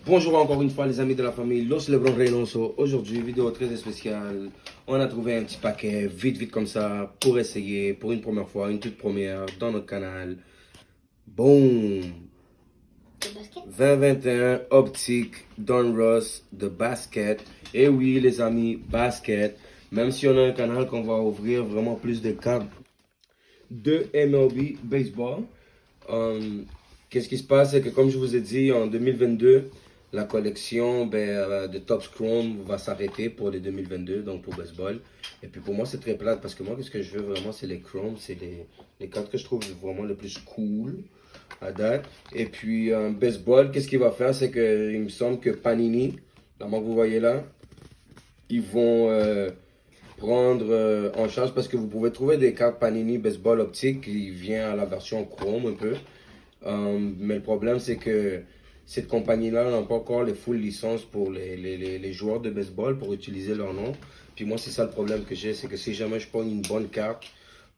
Bonjour encore une fois les amis de la famille Los Lebron Reynoso. Aujourd'hui, vidéo très spéciale. On a trouvé un petit paquet vite comme ça pour essayer pour une première fois, une toute première dans notre canal. Boom! 2021 Optique Don Ross de basket. Et oui les amis, basket. Même si on a un canal qu'on va ouvrir vraiment plus de cartes de MLB Baseball. Qu'est-ce qui se passe, c'est que comme je vous ai dit, en 2022, la collection de Topps Chrome va s'arrêter pour les 2022, donc pour baseball. Et puis pour moi, c'est très plate parce que moi, ce que je veux vraiment, c'est les Chrome, c'est les cartes que je trouve vraiment le plus cool à date. Et puis baseball, qu'est-ce qu'il va faire, c'est que il me semble que Panini, la marque que vous voyez là, ils vont prendre en charge parce que vous pouvez trouver des cartes Panini Baseball Optique qui vient à la version Chrome un peu. Mais le problème, c'est que cette compagnie-là n'a pas encore les full licences pour les joueurs de baseball pour utiliser leur nom. Puis moi, c'est ça le problème que j'ai, c'est que si jamais je prends une bonne carte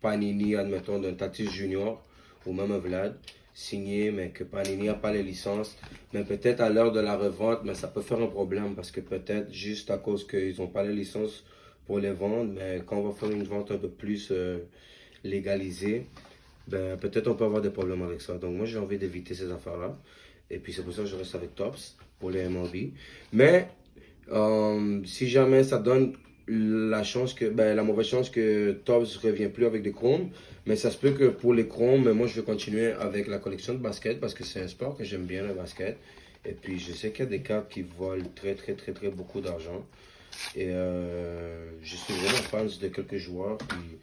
Panini, admettons, d'un Tatis Junior ou même un Vlad, signé, mais que Panini n'a pas les licences, mais peut-être à l'heure de la revente, mais ça peut faire un problème parce que peut-être juste à cause qu'ils n'ont pas les licences pour les vendre, mais quand on va faire une vente un peu plus légalisée, ben, peut-être on peut avoir des problèmes avec ça. Donc moi j'ai envie d'éviter ces affaires-là. Et puis c'est pour ça que je reste avec Topps pour les MLB. Mais si jamais ça donne la chance que, ben, la mauvaise chance que Topps ne revient plus avec des chromes, mais ça se peut que pour les chromes, moi je vais continuer avec la collection de basket parce que c'est un sport que j'aime bien, le basket. Et puis je sais qu'il y a des cartes qui volent très beaucoup d'argent. Et je suis vraiment fan de quelques joueurs. Puis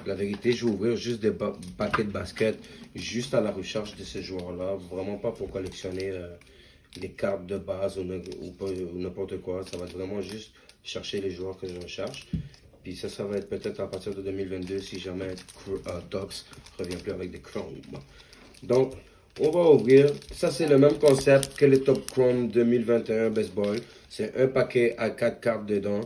la vérité, je vais ouvrir juste des paquets de basket juste à la recherche de ces joueurs-là. Vraiment pas pour collectionner les cartes de base ou n'importe quoi. Ça va être vraiment juste chercher les joueurs que je recherche. Puis ça va être peut-être à partir de 2022 si jamais Topps revient plus avec des Chrome. Donc, on va ouvrir. Ça, c'est le même concept que les Top Chrome 2021 Baseball. C'est un paquet à 4 cartes dedans.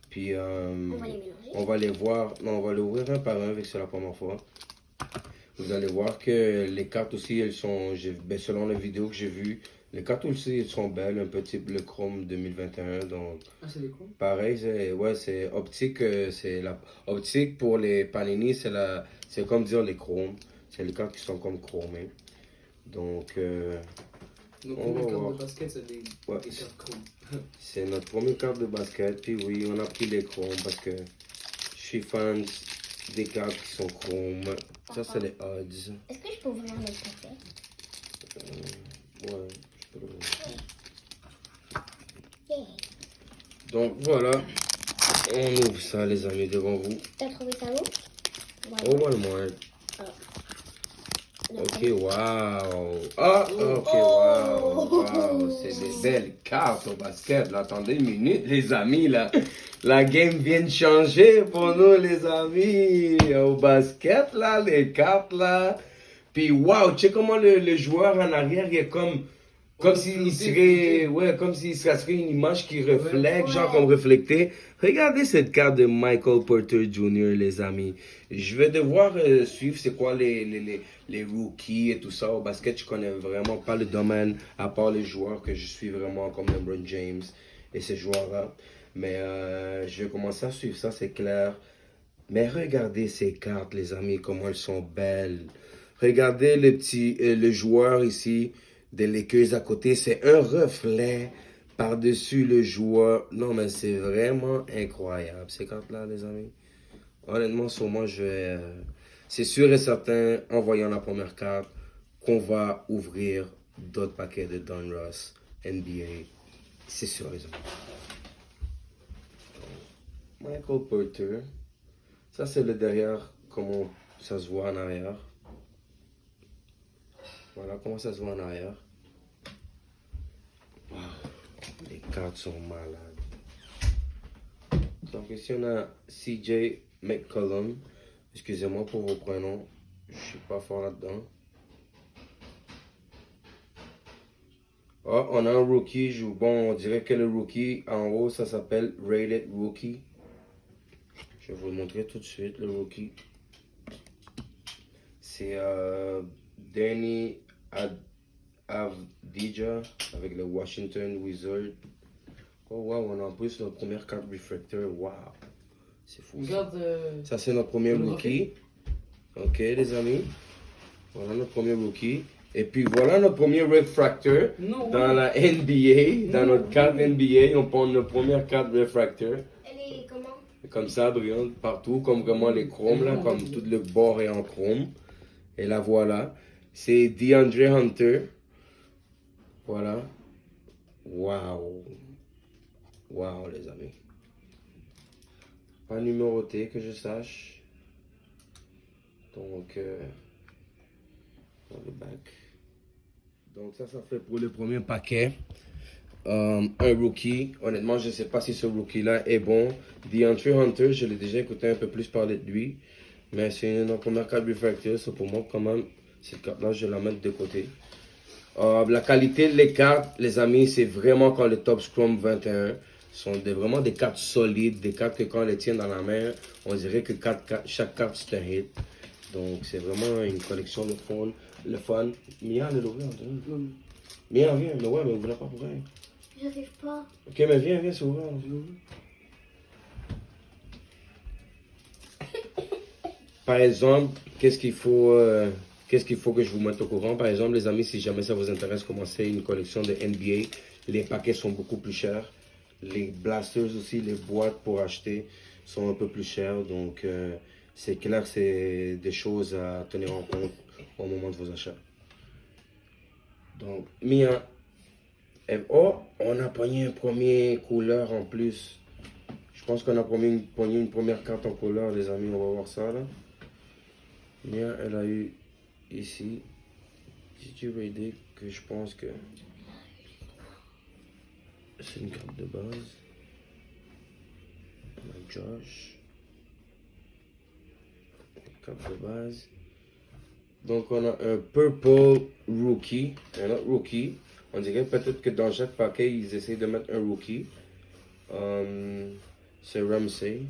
Puis, On va les mélanger. on va les voir. Non, on va les ouvrir un par un, vu que c'est la première fois. Vous allez voir que les cartes aussi, elles sont, selon les vidéos que j'ai vues, les cartes aussi, elles sont belles, un peu type le Chrome 2021. Donc, c'est des chromes? pareil, c'est optique, c'est la optique pour les Panini, c'est comme dire les chromes. C'est les cartes qui sont comme chromées. Donc, Donc, on va les cartes voir. de basket, c'est des cartes chromes. C'est notre première carte de basket. Puis oui, on a pris les chromes parce que je suis fan des cartes qui sont chromes. Ça, c'est les odds. Est-ce que je peux ouvrir le paquet? Ouais, je peux le voir. Yeah. Donc voilà, on ouvre ça les amis devant vous. T'as trouvé ça où? Au Walmart. Ah. Ok, waouh. Ah, ok, waouh. C'est des belles cartes au basket. Là, attendez une minute, les amis. Là. La game vient de changer pour nous, les amis. Au basket, là, les cartes, là. Puis, waouh, tu sais comment le joueur en arrière, il est comme s'il serait, ouais, comme s'il serait une image qui reflète, genre comme reflété. Regardez cette carte de Michael Porter Jr., les amis. Je vais devoir suivre c'est quoi les rookies et tout ça. Au basket, je connais vraiment pas le domaine, à part les joueurs que je suis vraiment comme LeBron James et ces joueurs-là. Mais je vais commencer à suivre ça, c'est clair. Mais regardez ces cartes, les amis, comment elles sont belles. Regardez le joueur ici des Lakers à côté. C'est un reflet par-dessus le joueur. Non, mais c'est vraiment incroyable, ces cartes-là, les amis. Honnêtement, sur moi, c'est sûr et certain, en voyant la première carte, qu'on va ouvrir d'autres paquets de Don Ross, NBA. C'est sûr, les amis. Michael Porter. Ça, c'est le derrière, comment ça se voit en arrière. Voilà comment ça se voit en arrière. Wow, les cartes sont malades. Donc ici, on a CJ McCollum. Excusez-moi pour vos prénoms. Je suis pas fort là-dedans. Oh, on a un rookie. Bon, on dirait que le rookie, en haut, ça s'appelle Rated Rookie. Je vais vous le montrer tout de suite, le rookie. C'est Danny Avdija avec le Washington Wizard. Oh wow, on a en plus notre première carte refractor. Wow, c'est fou. Regarde. Ça c'est notre premier le rookie. Ok les amis. Voilà notre premier rookie. Et puis voilà notre premier refractor Non, dans oui. la NBA. Dans Non, notre carte oui. NBA, on prend notre première carte refractor. Elle est comment? Comme ça, brillante partout, comme vraiment les chromes là, comme tout le bord est en chrome. Et la voilà. C'est DeAndre Hunter. Voilà. Wow. Wow, les amis. Pas numéroté que je sache. Donc, dans le bac. Donc ça fait pour le premier paquet. Un rookie. Honnêtement, je ne sais pas si ce rookie-là est bon. DeAndre Hunter, je l'ai déjà écouté un peu plus parler de lui. Mais c'est une première carte refractor. So pour moi, quand même, cette carte-là, je vais la mettre de côté. La qualité des cartes, les amis, c'est vraiment quand le Top Scrum 21 sont vraiment des cartes solides, des cartes que quand on les tient dans la main, on dirait que chaque carte c'est un hit. Donc c'est vraiment une collection de fun. Le fun. Mia, elle est ouverte. Mia, viens, mais ouais, mais ouvre-la pas pour rien. J'arrive pas. Ok, mais viens, c'est ouvert. Par exemple, qu'est-ce qu'il faut que je vous mette au courant? Par exemple, les amis, si jamais ça vous intéresse, commencer une collection de NBA, les paquets sont beaucoup plus chers. Les blasters aussi, les boîtes pour acheter sont un peu plus chères. Donc, c'est clair que c'est des choses à tenir en compte au moment de vos achats. Donc, Mia. Oh, on a pogné un premier couleur en plus. Je pense qu'on a pogné une première carte en couleur, les amis. On va voir ça là. Mia, elle a eu ici Gigi Redick, que je pense que c'est une carte de base. On a Josh. Carte de base. Donc on a un Purple Rookie, un autre Rookie. On dirait peut-être que dans chaque paquet, ils essaient de mettre un Rookie. C'est Ramsey,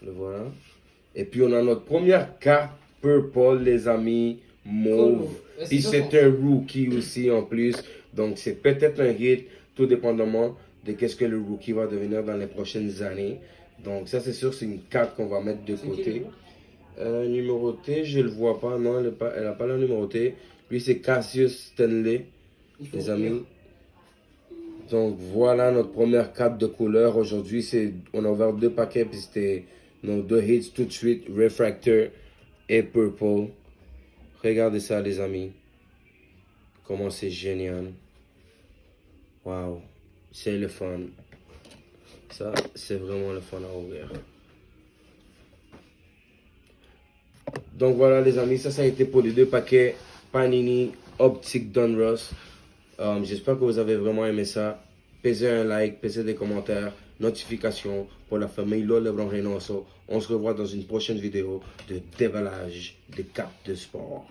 le voilà. Et puis on a notre première carte Purple, les amis, mauve. Cool. Puis c'est un Rookie aussi en plus. Donc c'est peut-être un hit, tout dépendamment de qu'est-ce que le Rookie va devenir dans les prochaines années. Donc ça c'est sûr, c'est une carte qu'on va mettre de côté. Numéroté, je le vois pas, non, elle a pas la numéroté. Lui, c'est Cassius Stanley, les amis. Donc, voilà notre première carte de couleur. Aujourd'hui, on a ouvert 2 paquets, puis c'était nos 2 hits tout de suite, Refractor et Purple. Regardez ça, les amis. Comment c'est génial. Wow, c'est le fun. Ça, c'est vraiment le fun à ouvrir. Donc voilà les amis, ça a été pour les 2 paquets Panini Optic Donruss. J'espère que vous avez vraiment aimé ça. Pesez un like, pesez des commentaires, notifications pour la famille Lo Lebron Reynoso. On se revoit dans une prochaine vidéo de déballage des cartes de sport.